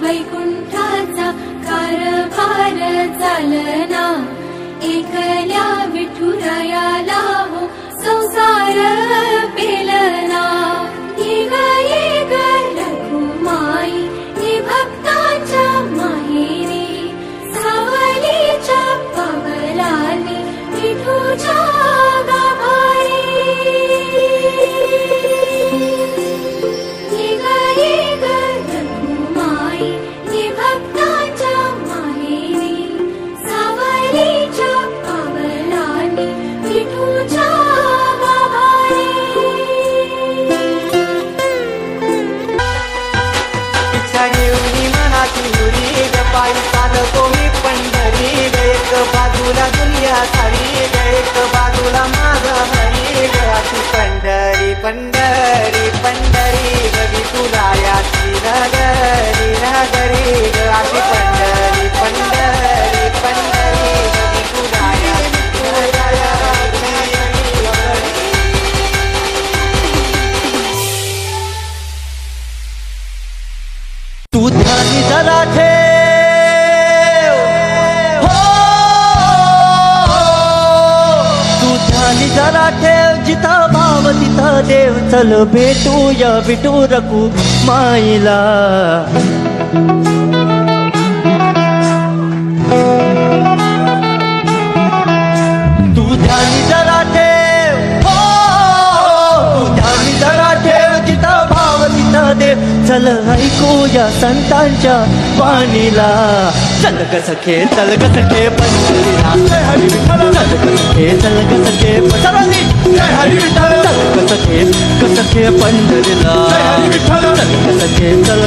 वैकुंठाचा कारभार चालना, एकल्या विठुरायाला हो संसार पेलना। येग येग रघुमाई हे भक्ताच्या माहेरी, सावलीच्या पावलाने विठूच्या गाभारी। येग येग रघुमाई हे भक्ताच्या माहेरी, सावलीच्या पावलाने विठूच्या गाभारी। इच्छा घेऊन मनाची हुरी ग, पायी चालतो मी पंढरी ग। एक बाजूला दुनिया सारी ग, एक बाजूला माझा हरी ग। अशी पंढरी पंढरी पंढरी ग, विठुरायाची नगरी नगरी ग। अशी पंढरी पंढरी पंढरी ग, विठुरायाची तू ध्यानी जरा ठेव, हो तू ध्यानी जरा ठेव, जिथं भाव तिथं देव। चल भेटूया विठू रखुमाईला। तू ध्यानी जरा ठेव, हो तू ध्यानी जरा ठेव, जिथं भाव तिथं देव। चल ऐकूया संतांच्या वाणीला। चल ग सखे चल ग सखे पंढरीला, चल ग सखे चल ग सखे पंढरीला, चल ग सखे पंढरीला, चल ग सखे चल